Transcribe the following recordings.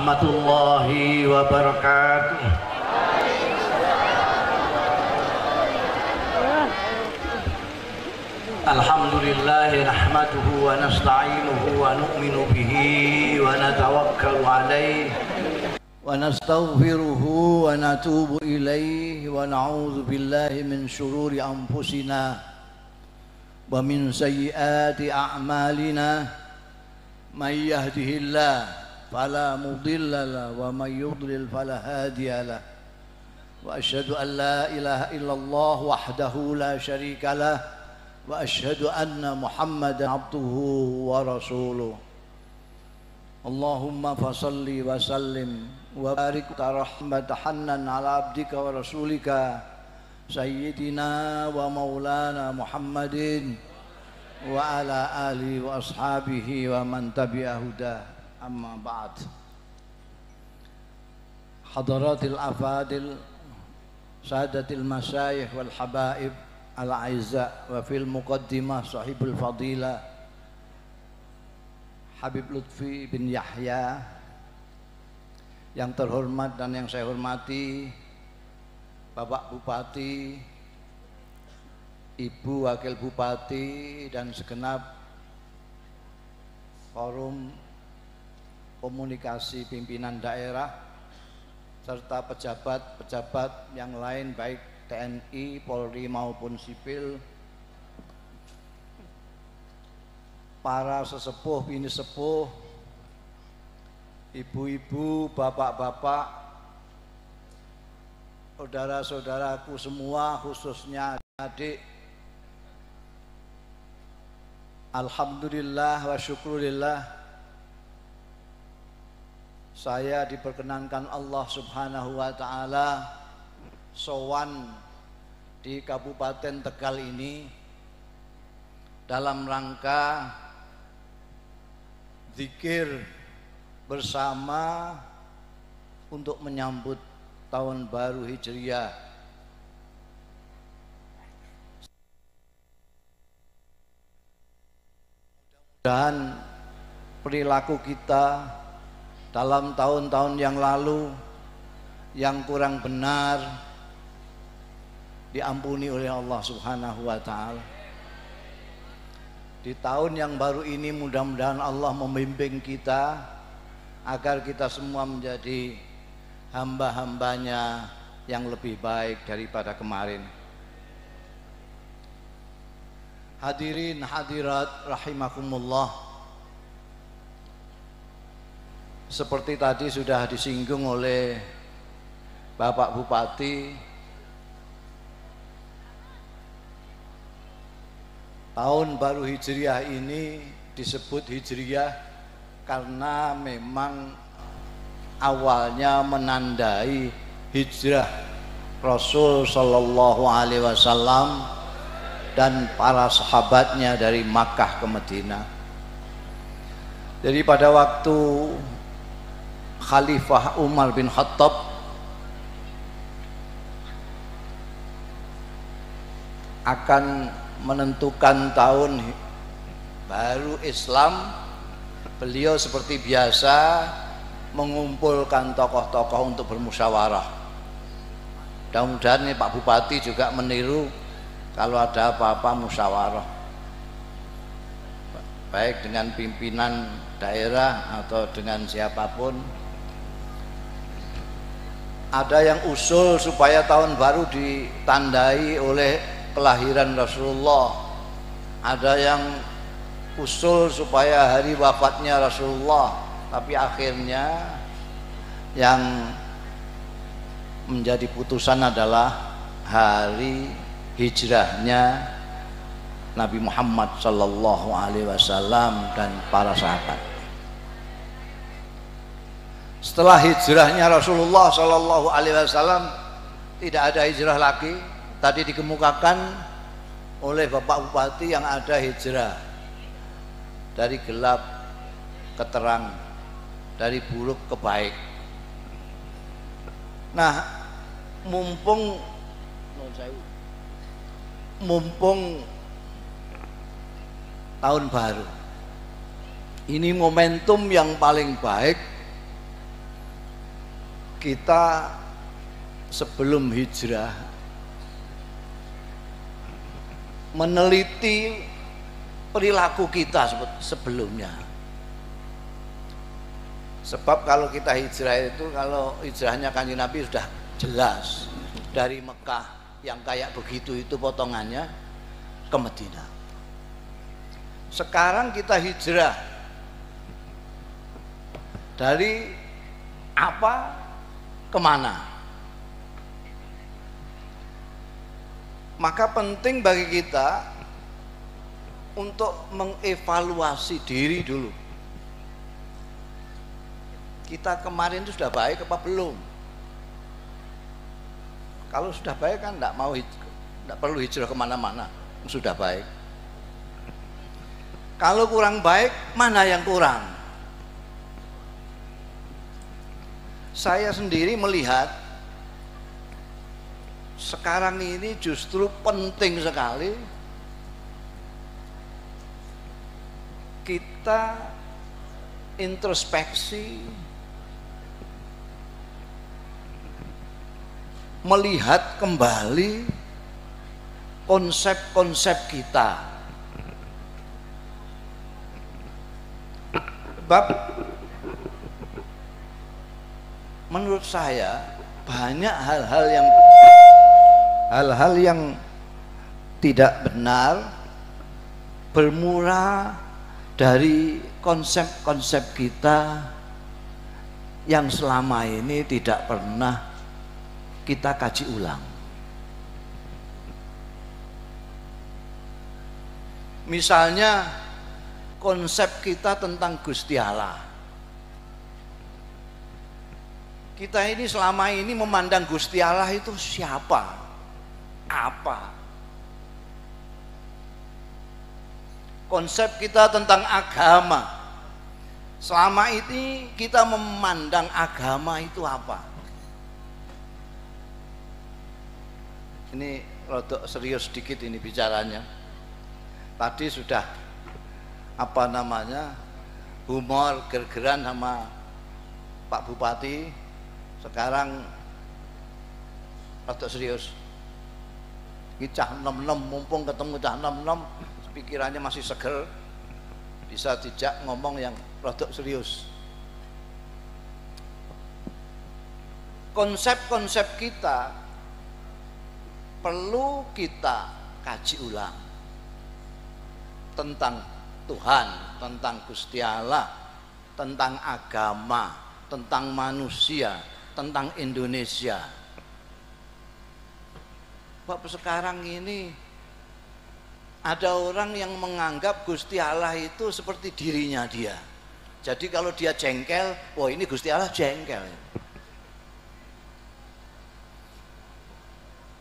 warahmatullahi wabarakatuh. Alhamdulillah nahmaduhu wa nasta'inuhu wa nu'minu bihi wa natawakkalu alayhi wa nastaghfiruhu wa natubu ilayhi wa na'udzu billahi min syururi anfusina wa min sayyiati a'malina. May yahdihillah fala mudilla lahu wa may yudlil fala hadiya lahu. Wa asyhadu an la ilaha illallah wahdahu la syarika lah wa asyhadu anna Muhammadan abduhu wa rasuluh. Allahumma fasalli wa sallim wa barik rahmatan ala abdika wa rasulika sayyidina wa maulana Muhammadin wa ala alihi wa ashabihi wa man tabi'a huda. Amma ba'd. Hadaratil afadil, sadatil masyayikh wal habaib al-aizza, wa fil muqaddimah sahibul fadilah Habib Lutfi bin Yahya. Yang terhormat dan yang saya hormati Bapak Bupati, Ibu Wakil Bupati, dan segenap forum komunikasi pimpinan daerah serta pejabat-pejabat yang lain baik TNI, Polri maupun sipil, para sesepuh, bini sepuh, ibu-ibu, bapak-bapak, saudara-saudaraku semua, khususnya adik. Alhamdulillah wa syukurillah, saya diperkenankan Allah subhanahu wa ta'ala sowan di Kabupaten Tegal ini dalam rangka zikir bersama untuk menyambut tahun baru Hijriah. Dan perilaku kita dalam tahun-tahun yang lalu yang kurang benar diampuni oleh Allah subhanahu wa ta'ala. Di tahun yang baru ini mudah-mudahan Allah membimbing kita agar kita semua menjadi hamba-hambanya yang lebih baik daripada kemarin. Hadirin hadirat rahimakumullah, seperti tadi sudah disinggung oleh Bapak Bupati, tahun baru Hijriah ini disebut Hijriah karena memang awalnya menandai hijrah Rasul sallallahu alaihi wasallam dan para sahabatnya dari Makkah ke Madinah. Jadi pada waktu Khalifah Umar bin Khattab akan menentukan tahun baru Islam, beliau seperti biasa mengumpulkan tokoh-tokoh untuk bermusyawarah. Mudah-mudahan nih Pak Bupati juga meniru, kalau ada apa-apa musyawarah baik dengan pimpinan daerah atau dengan siapapun. Ada yang usul supaya tahun baru ditandai oleh kelahiran Rasulullah, ada yang usul supaya hari wafatnya Rasulullah, tapi akhirnya yang menjadi putusan adalah hari hijrahnya Nabi Muhammad sallallahu alaihi wasallam dan para sahabat. Setelah hijrahnya Rasulullah sallallahu alaihi wasallam tidak ada hijrah lagi. Tadi dikemukakan oleh Bapak Bupati yang ada hijrah dari gelap ke terang, dari buruk ke baik. Nah, mumpung tahun baru ini momentum yang paling baik kita sebelum hijrah meneliti perilaku kita sebelumnya. Sebab kalau kita hijrah itu, kalau hijrahnya Kanjeng Nabi sudah jelas dari Mekah yang kayak begitu itu potongannya ke Madinah. Sekarang kita hijrah dari apa kemana? Maka penting bagi kita untuk mengevaluasi diri dulu. Kita kemarin itu sudah baik apa belum? Kalau sudah baik kan tidak perlu hijrah kemana-mana, sudah baik. Kalau kurang baik, mana yang kurang? Saya sendiri melihat sekarang ini justru penting sekali kita introspeksi, melihat kembali konsep-konsep kita. Sebab menurut saya banyak hal-hal yang tidak benar bermula dari konsep-konsep kita yang selama ini tidak pernah kita kaji ulang. Misalnya konsep kita tentang Gusti Allah. Kita ini selama ini memandang Gusti Allah itu siapa? Apa? Konsep kita tentang agama. Selama ini kita memandang agama itu apa? Ini rodok serius sedikit ini bicaranya. Tadi sudah humor gergeran sama Pak Bupati. Sekarang rodok serius. Ini cah 66, mumpung ketemu cah 66, pikirannya masih seger, bisa dijak ngomong yang rodok serius. Konsep-konsep kita perlu kita kaji ulang tentang Tuhan, tentang Gusti Allah, tentang agama, tentang manusia, tentang Indonesia. Sebab sekarang ini ada orang yang menganggap Gusti Allah itu seperti dirinya dia. Jadi kalau dia jengkel, wah ini Gusti Allah jengkel.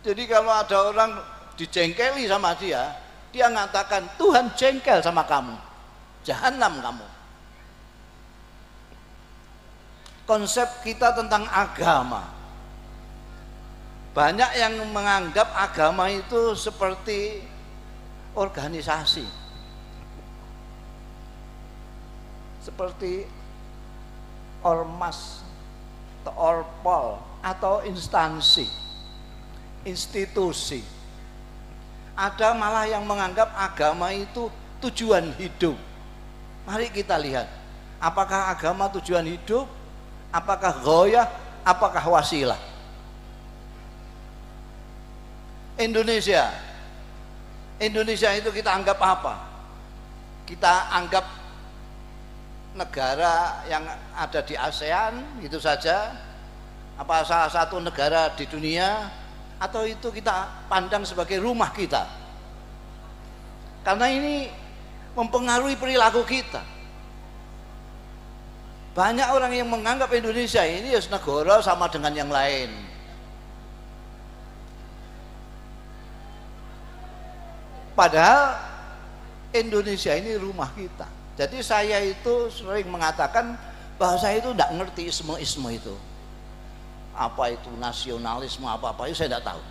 Jadi kalau ada orang dijengkeli sama dia, dia mengatakan Tuhan jengkel sama kamu, jahanam kamu. Konsep kita tentang agama, banyak yang menganggap agama itu seperti organisasi, seperti ormas atau orpol atau instansi, institusi. Ada malah yang menganggap agama itu tujuan hidup. Mari kita lihat, apakah agama tujuan hidup, apakah ghoyah, apakah wasilah. Indonesia itu kita anggap apa? Kita anggap negara yang ada di ASEAN itu saja, apa salah satu negara di dunia, atau itu kita pandang sebagai rumah kita? Karena ini mempengaruhi perilaku kita. Banyak orang yang menganggap Indonesia ini ya negara sama dengan yang lain. Padahal Indonesia ini rumah kita. Jadi saya itu sering mengatakan bahwa saya itu tidak ngerti isme-isme itu. Apa itu nasionalisme, apa-apa itu saya tidak tahu.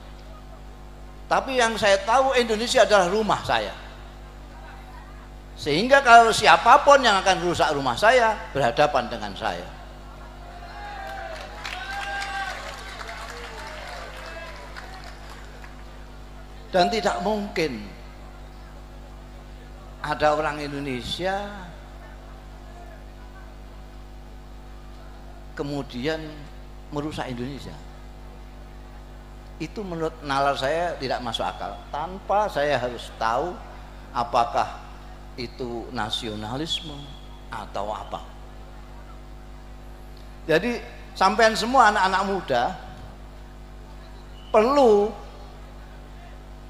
Tapi yang saya tahu Indonesia adalah rumah saya. Sehingga kalau siapapun yang akan rusak rumah saya berhadapan dengan saya. Dan tidak mungkin ada orang Indonesia kemudian merusak Indonesia. Itu menurut nalar saya tidak masuk akal, tanpa saya harus tahu apakah itu nasionalisme atau apa. Jadi sampean semua anak-anak muda perlu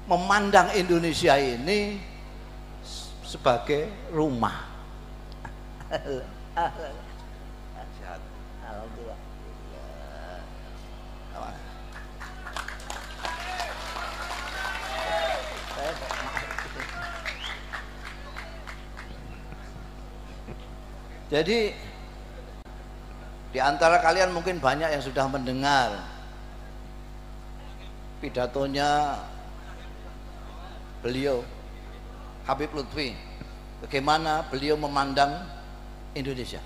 memandang Indonesia ini sebagai rumah. Jadi di antara kalian mungkin banyak yang sudah mendengar pidatonya beliau Habib Lutfi, bagaimana beliau memandang Indonesia.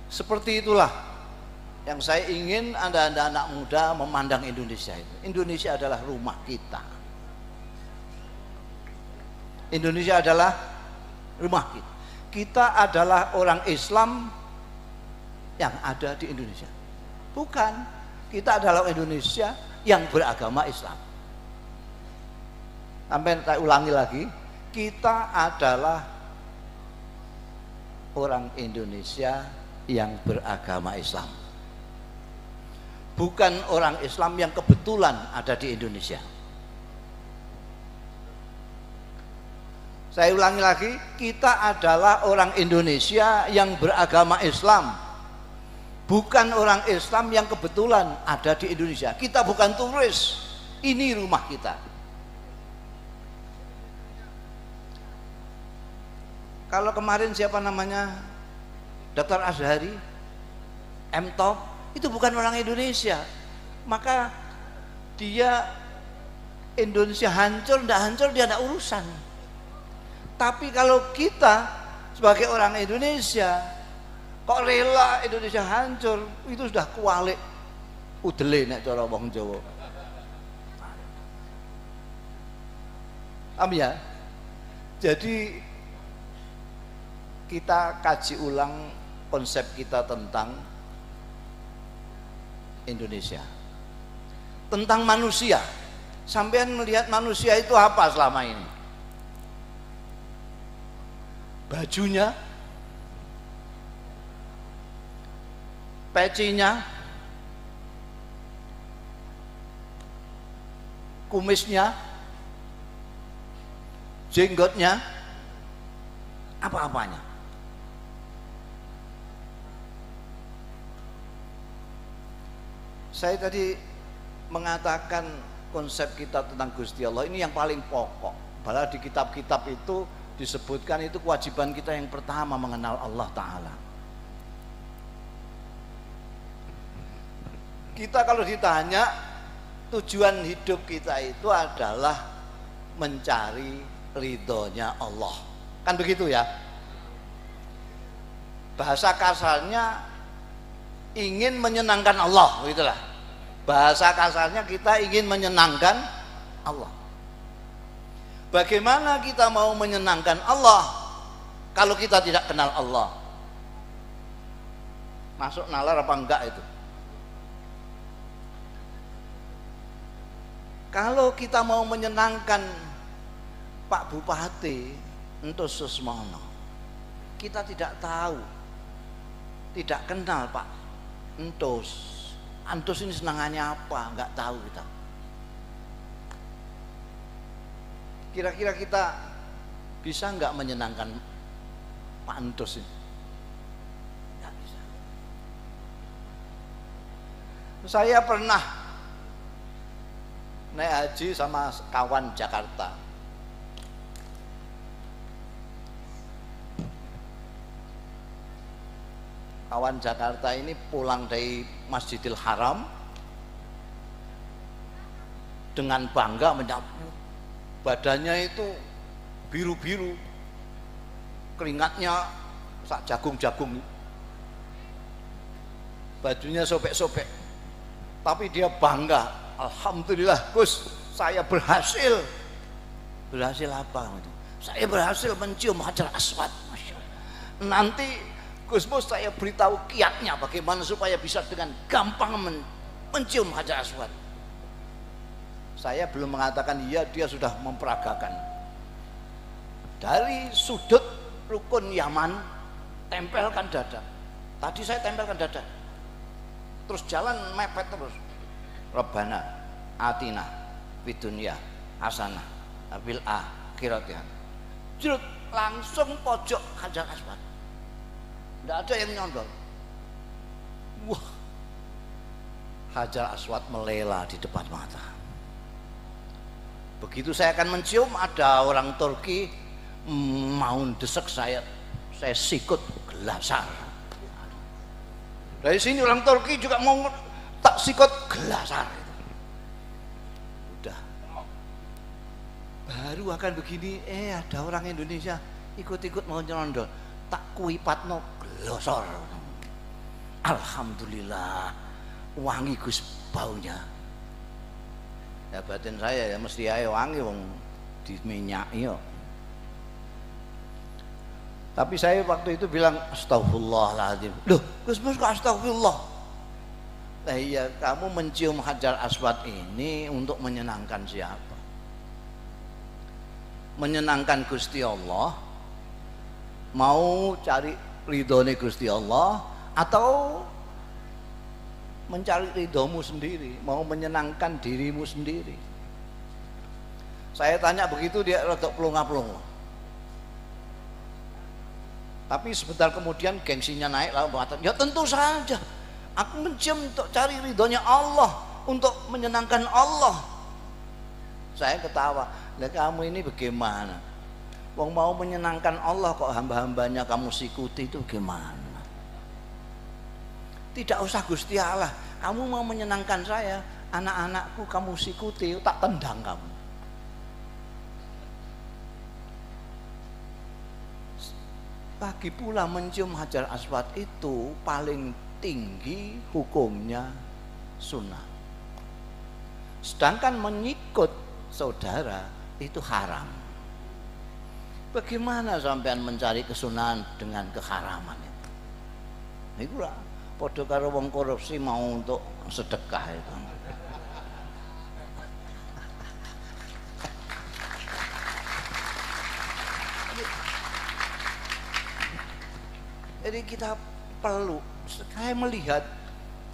Seperti itulah yang saya ingin Anda anak muda memandang Indonesia itu. Indonesia adalah rumah kita. Indonesia adalah rumah kita. Kita adalah orang Islam yang ada di Indonesia. Bukan, kita adalah Indonesia yang beragama Islam. Sampai saya ulangi lagi, kita adalah orang Indonesia yang beragama Islam. Bukan orang Islam yang kebetulan ada di Indonesia. Saya ulangi lagi, kita adalah orang Indonesia yang beragama Islam, bukan orang Islam yang kebetulan ada di Indonesia. Kita bukan turis, ini rumah kita. Kalau kemarin siapa namanya, Dr. Azhari, M-Top, itu bukan orang Indonesia, maka dia Indonesia hancur, tidak hancur, dia tidak urusan. Tapi kalau kita sebagai orang Indonesia kok rela Indonesia hancur, itu sudah kualik udele nek cara wong Jawa. Paham ya? Jadi kita kaji ulang konsep kita tentang Indonesia, tentang manusia. Sampean melihat manusia itu apa selama ini? Bajunya, pecinya, kumisnya, jenggotnya, apa-apanya. Saya tadi mengatakan konsep kita tentang Gusti Allah ini yang paling pokok. Padahal di kitab-kitab itu disebutkan itu kewajiban kita yang pertama mengenal Allah Ta'ala. Kita kalau ditanya tujuan hidup kita itu adalah mencari ridhonya Allah, kan begitu ya? Bahasa kasarnya ingin menyenangkan Allah, begitulah. Bahasa kasarnya kita ingin menyenangkan Allah. Bagaimana kita mau menyenangkan Allah kalau kita tidak kenal Allah? Masuk nalar apa enggak itu? Kalau kita mau menyenangkan Pak Bupati Entus Susmono, kita tidak tahu, tidak kenal Pak Entus. Entus ini senangannya apa? Enggak tahu kita. Kira-kira kita bisa nggak menyenangkan Pak Entus ini? Nggak bisa. Saya pernah naik haji sama kawan Jakarta. Kawan Jakarta ini pulang dari Masjidil Haram dengan bangga menyambut. Badannya itu biru-biru, keringatnya sak jagung-jagung, bajunya sobek-sobek, tapi dia bangga. Alhamdulillah Gus, saya berhasil. Berhasil apa itu? Saya berhasil mencium Hajar Aswad. Masya Allah. Nanti Gus Mus saya beritahu kiatnya bagaimana supaya bisa dengan gampang mencium Hajar Aswad. Saya belum mengatakan iya, dia sudah memperagakan. Dari sudut rukun Yaman, tempelkan dada. Tadi saya tempelkan dada. Terus jalan mepet terus. Rabbana atina fid dunya hasanah fil akhirati. Jerut langsung pojok Hajar Aswad. Tidak ada yang nyondol. Wah, Hajar Aswad melela di depan mata. Begitu saya akan mencium, ada orang Turki mau desek saya sikut gelasar. Dari sini orang Turki juga mau tak sikut gelasar. Udah. Baru akan begini, ada orang Indonesia ikut-ikut mau nyondol, tak kuipatno glosor. Alhamdulillah, wangi Gus baunya. Ya batin saya ya mesti ae wangi wong diminyaki yo. Tapi saya waktu itu bilang astagfirullahaladzim. Loh, Gus Mus kok astagfirullah? Nah iya, kamu mencium Hajar Aswad ini untuk menyenangkan siapa? Menyenangkan Gusti Allah, mau cari ridhone Gusti Allah, atau mencari ridhomu sendiri, mau menyenangkan dirimu sendiri? Saya tanya begitu, dia rodok pelongo-pelongo. Tapi sebentar kemudian gengsinya naik, lalu mengatakan, ya tentu saja aku mencium untuk cari ridhonya Allah, untuk menyenangkan Allah. Saya ketawa, lah kamu ini bagaimana? Wong mau menyenangkan Allah kok hamba-hambanya kamu sikuti, itu gimana? Tidak usah Gusti Allah, kamu mau menyenangkan saya, anak-anakku kamu sikuti, tak tendang kamu. Lagi pula mencium Hajar Aswad itu paling tinggi hukumnya sunnah. Sedangkan menyikut saudara itu haram. Bagaimana sampean mencari kesunahan dengan keharaman itu? Niku lah padha karo wong korupsi mau untuk sedekah itu. Jadi kita perlu, saya melihat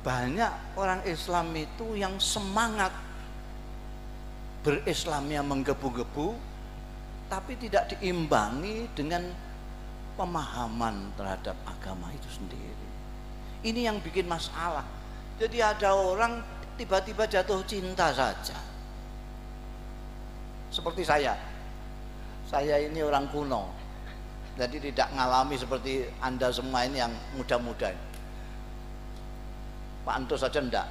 banyak orang Islam itu yang semangat berislamnya menggebu-gebu, tapi tidak diimbangi dengan pemahaman terhadap agama itu sendiri. Ini yang bikin masalah. Jadi ada orang tiba-tiba jatuh cinta saja. Seperti saya ini orang kuno, jadi tidak ngalami seperti Anda semua ini yang muda-muda. Pak Anto saja enggak.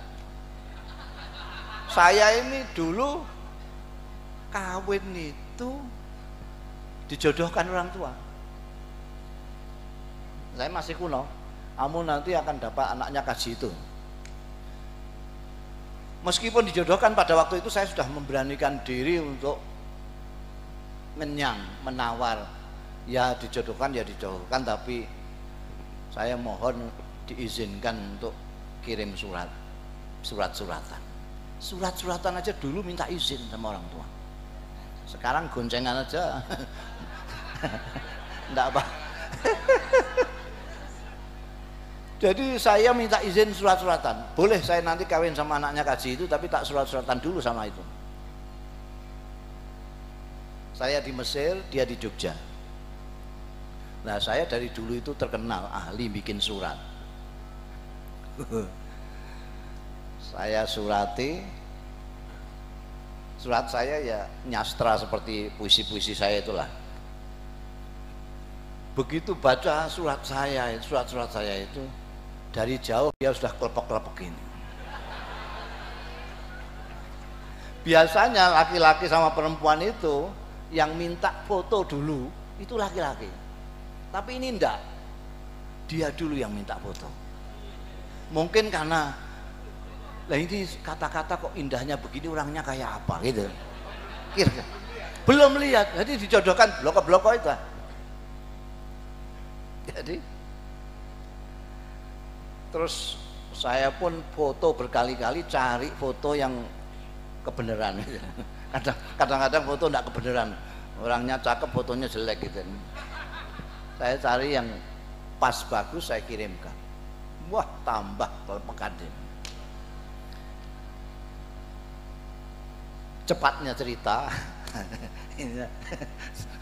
Saya ini dulu kawin itu dijodohkan orang tua. Saya masih kuno, kamu nanti akan dapat anaknya kaji itu. Meskipun dijodohkan pada waktu itu saya sudah memberanikan diri untuk ngenyang, menawar. Ya dijodohkan ya dijodohkan, tapi saya mohon diizinkan untuk kirim surat-suratan. Surat-suratan aja dulu minta izin sama orang tua. Sekarang goncengan aja. Enggak apa. Jadi saya minta izin surat-suratan. Boleh saya nanti kawin sama anaknya kaji itu, tapi tak surat-suratan dulu sama itu. Saya di Mesir, dia di Jogja. Nah saya dari dulu itu terkenal ahli bikin surat. Saya surati, surat saya ya nyastra seperti puisi-puisi saya itulah. Begitu baca surat saya itu dari jauh dia sudah kelepek-kelepekin. Biasanya laki-laki sama perempuan itu yang minta foto dulu itu laki-laki. Tapi ini enggak, dia dulu yang minta foto. Mungkin karena Lah ini kata-kata kok indahnya begini, orangnya kayak apa gitu. Kira belum lihat, jadi dijodohkan bloko-bloko itu. Jadi terus saya pun foto berkali-kali, cari foto yang kebenaran. Kadang-kadang foto enggak kebenaran, orangnya cakep, fotonya jelek gitu. Saya cari yang pas bagus, saya kirimkan. Wah, tambah terpekan. Cepatnya cerita,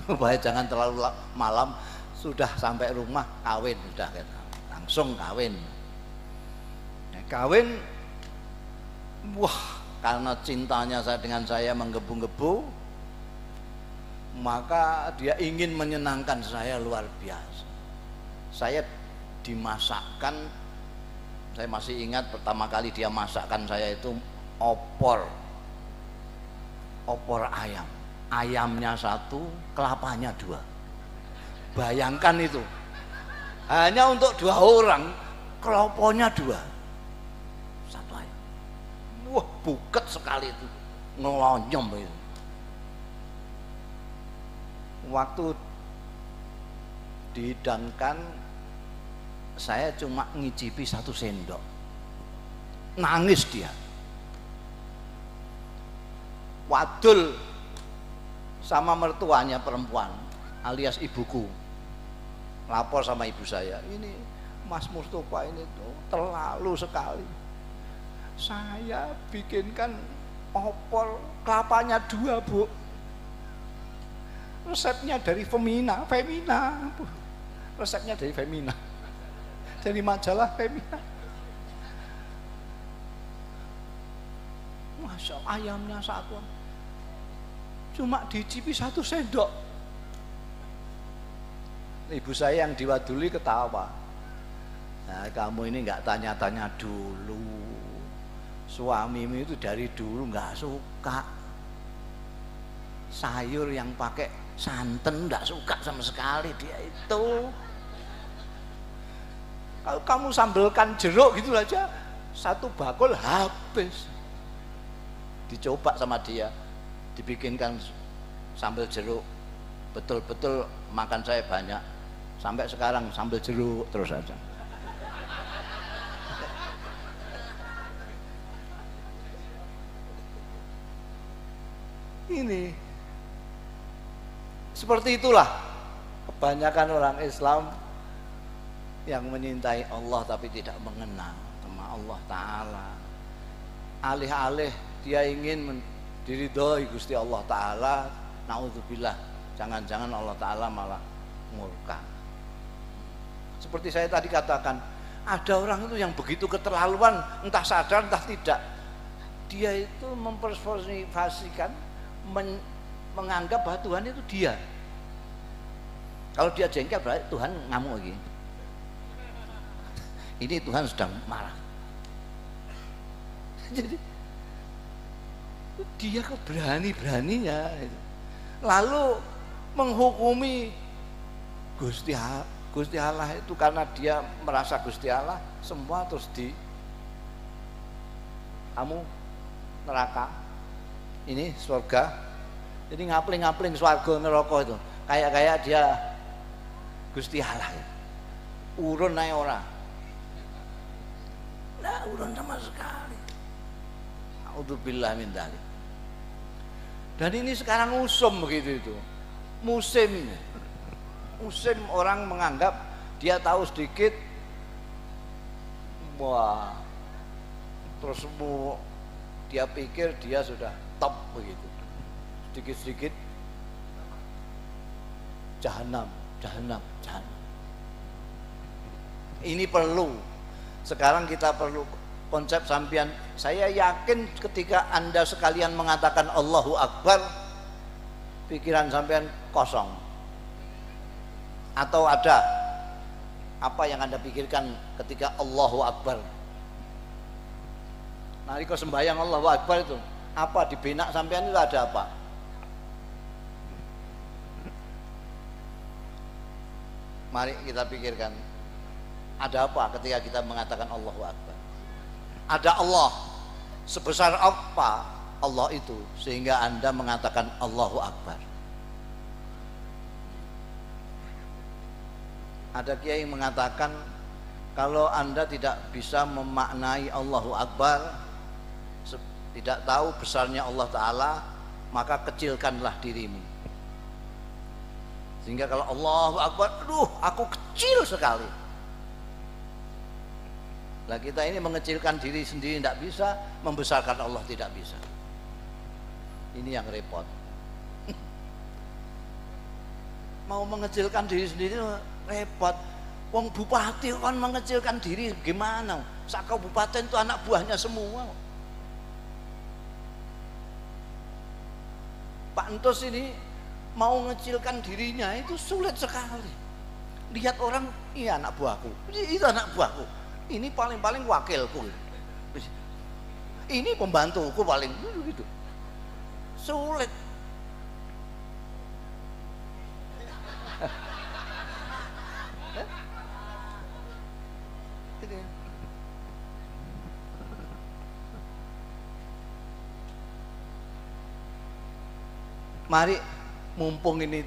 supaya jangan terlalu malam, sudah sampai rumah kawin, sudah langsung kawin. Kawin, wah, karena cintanya saya dengan saya menggebu-gebu, maka dia ingin menyenangkan saya luar biasa. Saya dimasakkan, saya masih ingat pertama kali dia masakkan saya itu opor ayam, ayamnya satu, kelapanya dua. Bayangkan itu, hanya untuk 2 orang, kelopanya 2, satu ayam. Wah, buket sekali itu, ngelonyom itu. Waktu dihidangkan, saya cuma ngicipi 1 sendok, nangis dia. Wadul sama mertuanya perempuan alias ibuku lapor sama ibu saya, ini Mas Mustofa ini tuh terlalu sekali, saya bikinkan opor kelapanya 2 Bu, resepnya dari Femina Bu. Resepnya dari Femina, dari majalah Femina. Masya Allah, ayamnya satu cuma dicipi 1 sendok. Ibu saya yang diwaduli ketawa. Nah, kamu ini nggak tanya-tanya dulu, suamimu itu dari dulu nggak suka sayur yang pakai santan, nggak suka sama sekali dia itu. Kalau kamu sambelkan jeruk gitu aja, 1 bakul habis. Dicoba sama dia, dibikinkan sambal jeruk, betul-betul makan saya banyak, sampai sekarang sambal jeruk terus aja. Ini seperti itulah kebanyakan orang Islam yang menyintai Allah tapi tidak mengenal sama Allah Ta'ala. Alih-alih dia ingin diridhoi Gusti Allah Ta'ala, naudzubillah, jangan-jangan Allah Ta'ala malah murka. Seperti saya tadi katakan, ada orang itu yang begitu keterlaluan, entah sadar entah tidak, dia itu mempersonifikasikan, menganggap bahwa Tuhan itu dia. Kalau dia jengkel berarti Tuhan ngamuk lagi, ini Tuhan sedang marah. Jadi dia kok berani-beraninya lalu menghukumi Gusti Allah itu karena dia merasa Gusti Allah semua terus di kamu neraka, ini surga. Jadi ngapling-ngapling swarga neraka itu kayak dia Gusti Allah. Urun ae ora. Nah, urun sama sekali. A'udzubillah min dzalik. Dan ini sekarang begitu itu. Musim orang menganggap dia tahu sedikit, wah, terus dia pikir dia sudah top begitu. Sedikit-sedikit jahanam. Ini perlu. Sekarang kita perlu konsep sampian. Saya yakin ketika Anda sekalian mengatakan Allahu Akbar, pikiran sampean kosong. Atau ada apa yang Anda pikirkan ketika Allahu Akbar? Nalika sembahyang Allahu Akbar itu apa di benak sampean itu ada apa? Mari kita pikirkan, ada apa ketika kita mengatakan Allahu Akbar? Ada Allah, Sebesar apa Allah itu sehingga Anda mengatakan Allahu Akbar? Ada kiai yang mengatakan kalau Anda tidak bisa memaknai Allahu Akbar, tidak tahu besarnya Allah Ta'ala, maka kecilkanlah dirimu. Sehingga kalau Allahu Akbar, aduh aku kecil sekali. Nah kita ini mengecilkan diri sendiri tidak bisa, membesarkan Allah tidak bisa. Ini yang repot. Mau mengecilkan diri sendiri repot. Wong bupati kan mengecilkan diri gimana? Sakabupaten itu anak buahnya semua. Pak Entos ini mau mengecilkan dirinya itu sulit sekali. Lihat orang, iya anak buahku, itu anak buahku. Ini paling-paling wakilku, ini pembantuku paling gitu. Sulit. Mari mumpung ini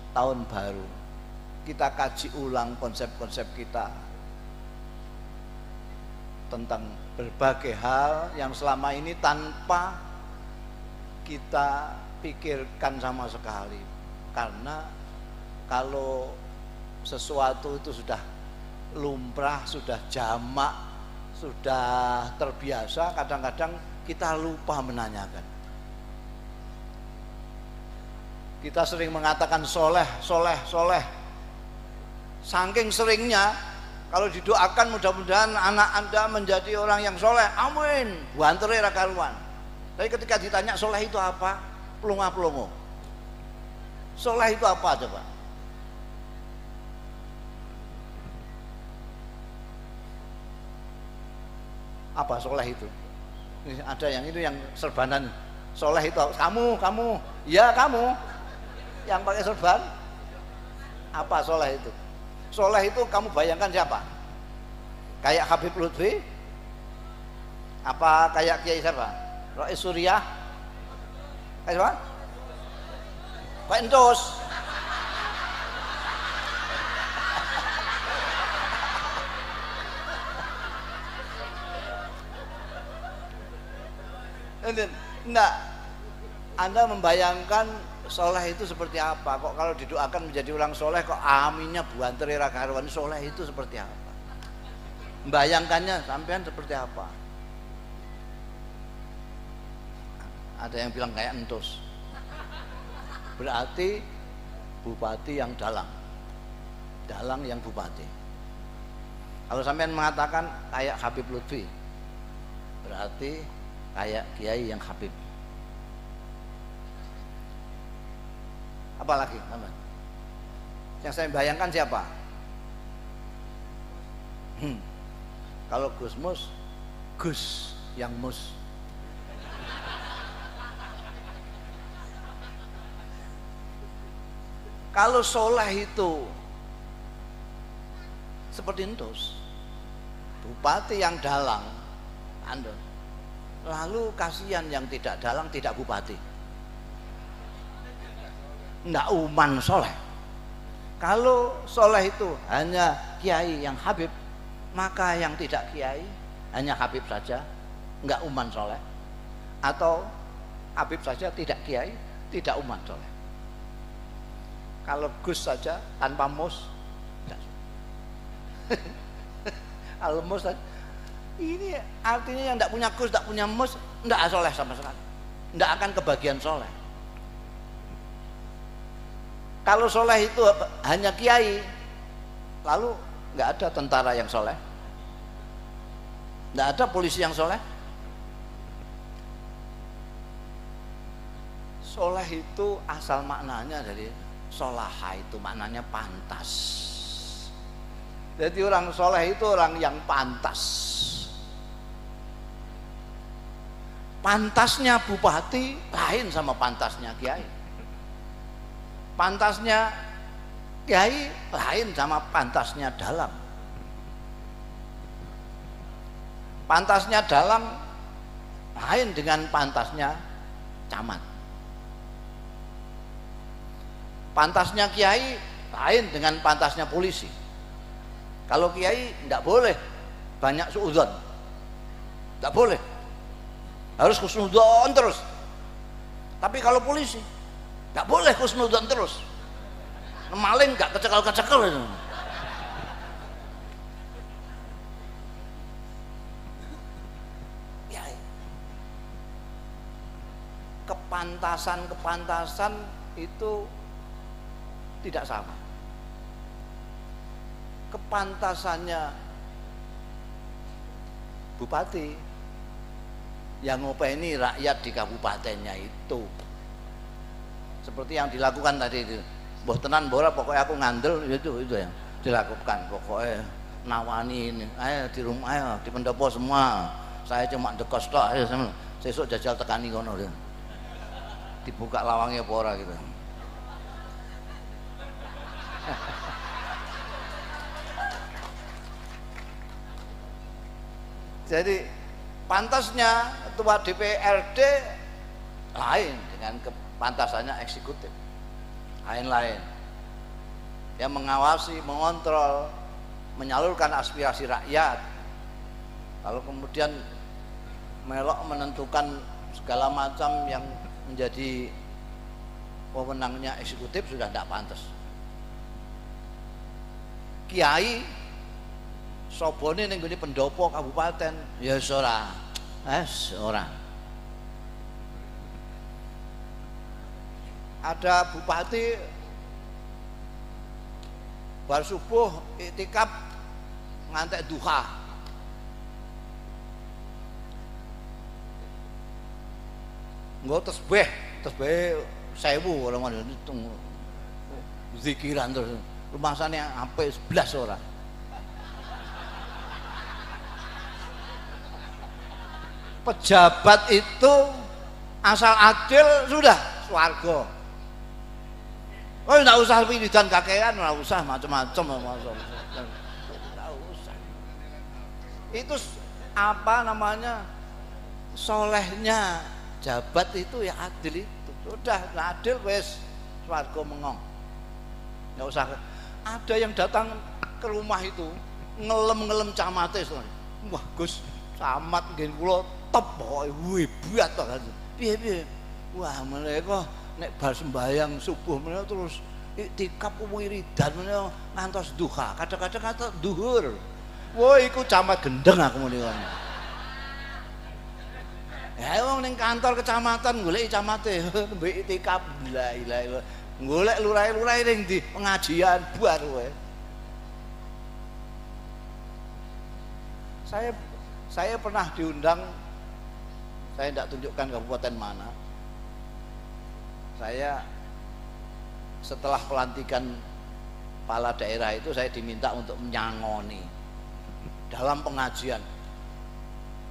tahun baru, kita kaji ulang konsep-konsep kita tentang berbagai hal yang selama ini tanpa kita pikirkan sama sekali. Karena kalau sesuatu itu sudah lumrah, sudah jamak, sudah terbiasa, kadang-kadang kita lupa menanyakan. Kita sering mengatakan soleh, soleh, soleh. Saking seringnya, kalau didoakan mudah-mudahan anak Anda menjadi orang yang soleh, amin, buantere ra karuan. Tapi ketika ditanya soleh itu apa, pelongo-pelongo. Soleh itu apa coba? Apa soleh itu? Ada yang itu yang serbanan. Soleh itu kamu, ya kamu. Yang pakai serban, apa soleh itu? Soleh itu kamu bayangkan siapa? Kayak Habib Lutfi? Apa kayak Kiai siapa? Rais Suriah? Kayak siapa? Pak Entos. Enggak, Anda membayangkan soleh itu seperti apa? Kok kalau didoakan menjadi orang soleh kok aminnya buantere ra karuan. Soleh itu seperti apa? Membayangkannya sampean seperti apa? Ada yang bilang kayak Entos. Berarti bupati yang dalang. Dalang yang bupati. Kalau sampean mengatakan kayak Habib Lutfi, berarti kayak Kiai yang Habib. Apalagi yang saya bayangkan siapa? Kalau Gus Mus, Gus yang Mus. Kalau soleh itu seperti Entos, bupati yang dalang, Anda. Lalu kasihan yang tidak dalang, tidak bupati. Nggak uman soleh. Kalau soleh itu hanya kiai yang Habib, maka yang tidak kiai hanya Habib saja, nggak uman soleh. Atau Habib saja tidak kiai, tidak uman soleh. Kalau Gus saja tanpa mus, kalau mus ini artinya yang tidak punya Gus, tidak punya mus, tidak soleh sama sekali, tidak akan kebagian soleh. Kalau soleh itu hanya kiai, lalu nggak ada tentara yang soleh, nggak ada polisi yang soleh. Soleh itu asal maknanya dari solaha, itu maknanya pantas. Jadi orang soleh itu orang yang pantas. Pantasnya bupati lain sama pantasnya kiai. Pantasnya kiai lain sama pantasnya dalang. Pantasnya dalang lain dengan pantasnya camat. Pantasnya kiai lain dengan pantasnya polisi. Kalau kiai tidak boleh banyak suudzon, tidak boleh, harus husnudzon terus. Tapi kalau polisi nggak boleh husnudzon terus, maling nggak kecekel-kecekel itu. Ya, kepantasan itu tidak sama. Kepantasannya bupati yang ngopeni rakyat di kabupatennya itu seperti yang dilakukan tadi itu, mbah tenan bola pokoknya aku ngandel itu yang dilakukan, pokoknya nawani ini, ayo di rumah, ayo di pendopo semua, saya cuma dekos tok, ayo sesuk jajal tekani kono dibuka lawangnya apa ora gitu. Jadi pantasnya ketua DPRD lain dengan kepantasannya eksekutif, lain-lain. Yang mengawasi, mengontrol, menyalurkan aspirasi rakyat. Kalau kemudian melok menentukan segala macam yang menjadi wewenangnya eksekutif sudah tidak pantas. Kiai sobone ning nggone pendopo kabupaten ya ora. Ora. Ada bupati bar subuh iktikaf ngantek duha. Nggo tasbih 1000 orang hitung zikiran terus. Rumangsane sampai 11 orang. Pejabat itu asal adil sudah swarga. Oh enggak usah wiridan kakean, enggak usah macam-macam, enggak usah. Itu apa namanya? Solehnya jabat itu ya adil itu. Sudah adil wes swarga mengong. Enggak usah. Ada yang datang ke rumah itu ngelem-ngelem camate. Wah, Gus, camat nggih kula top pokoke hebat to kan. Piye-piye? Wah, menika nek bar sembahyang subuh menika terus iktikaf wiridan menika ngantos duha, kadang-kadang ngantos duhur. Wah, iku camat gendeng aku menika. Ya wong ning kantor kecamatan goleki camate mbek iktikaf la ilaha illallah. Golek lurahe-lurahe ning ndi pengajian bar kowe. Saya pernah diundang, saya tidak tunjukkan kabupaten mana. Saya setelah pelantikan kepala daerah itu saya diminta untuk menyangoni dalam pengajian.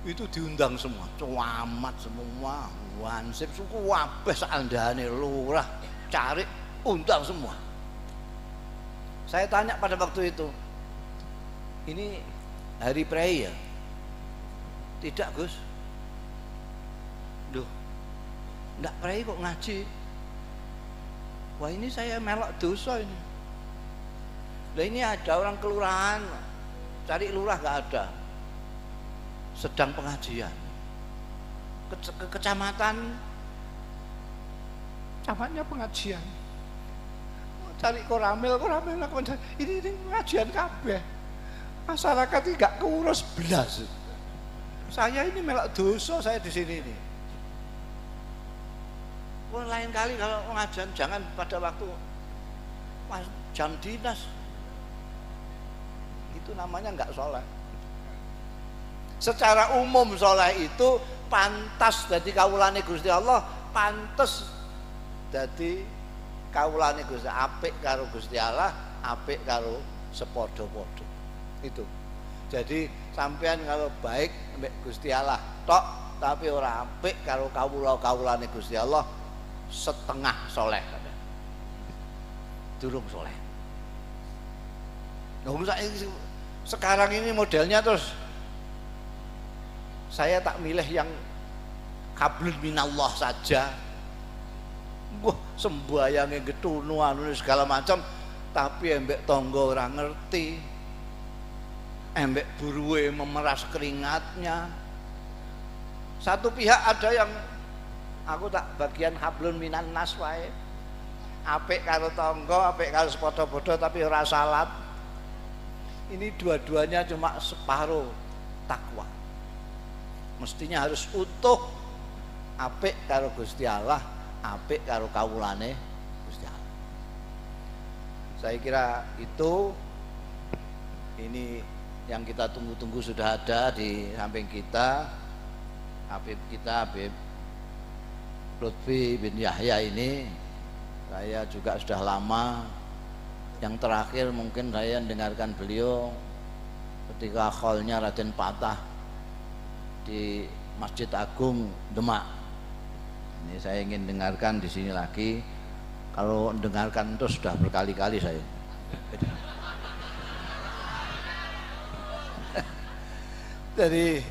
Itu diundang semua, camat semua, wansip suku wabeh sakandhane lurah, cari undang semua. Saya tanya pada waktu itu, ini hari prei ya? Tidak, Gus. Duh, enggak prei kok ngaji. Wah, ini saya melok dosa ini. Lah ini ada orang kelurahan, cari lurah enggak ada. Sedang pengajian. Kecamatan, camatnya pengajian. Cari koramil ini pengajian kabeh. Masyarakat ini enggak keurus belas. Saya ini melok dosa saya di sini ini. Lain kali kalau pengajian jangan pada waktu jam dinas. Itu namanya enggak soleh. Secara umum soleh itu pantas dadi kawulane Gusti Allah, pantas dadi kawulane Gusti, apik karo Gusti Allah, apik karo sepadha-padha. Itu. Jadi sampean kalau baik mbek Gusti Allah tok tapi ora apik karo kawula-kawulane Gusti Allah, setengah soleh. Durung soleh. Nah, sekarang ini modelnya terus saya tak milih yang hablun minallah saja. Wah, sembayange getunu anu segala macam, tapi embek tangga ora ngerti. Embek buruwe memeras keringatnya. Satu pihak ada yang aku tak bagian hablun minan nas wae. Apik karo tangga, apik karo sepadha-padha tapi ora salat. Ini dua-duanya cuma separuh takwa. Mestinya harus utuh, apik karo Gusti Allah, apik karo kawulane Gusti Allah. Saya kira itu ini yang kita tunggu-tunggu sudah ada di samping kita. Habib kita, Habib Lutfi bin Yahya ini, saya juga sudah lama. Yang terakhir mungkin saya mendengarkan beliau ketika kholnya Raden Patah di Masjid Agung Demak. Ini saya ingin dengarkan di sini lagi. Kalau dengarkan itu sudah berkali-kali saya. Jadi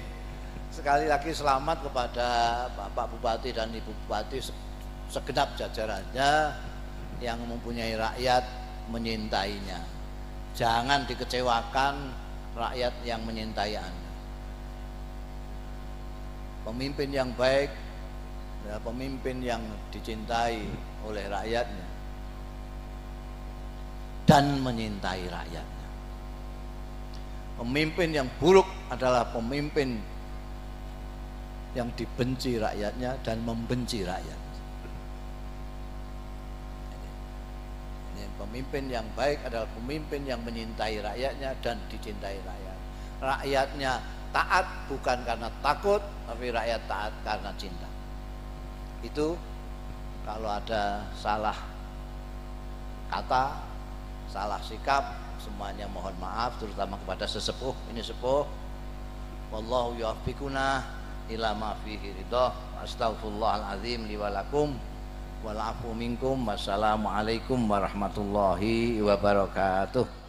sekali lagi selamat kepada Bapak Bupati dan Ibu Bupati segenap jajarannya yang mempunyai rakyat menyintainya. Jangan dikecewakan rakyat yang menyintai Anda. Pemimpin yang baik adalah pemimpin yang dicintai oleh rakyatnya dan menyintai rakyatnya. Pemimpin yang buruk adalah pemimpin yang dibenci rakyatnya dan membenci rakyat. Pemimpin yang baik adalah pemimpin yang menyintai rakyatnya dan dicintai rakyat. Rakyatnya taat bukan karena takut, tapi rakyat taat karena cinta. Itu kalau ada salah kata, salah sikap, semuanya mohon maaf, terutama kepada sesepuh. Ini sepuh. Wallahu yuwaffiquna ila ma fihi ridha. Astaghfirullahalazim li wa lakum wal afu minkum. Wassalamualaikum warahmatullahi wabarakatuh.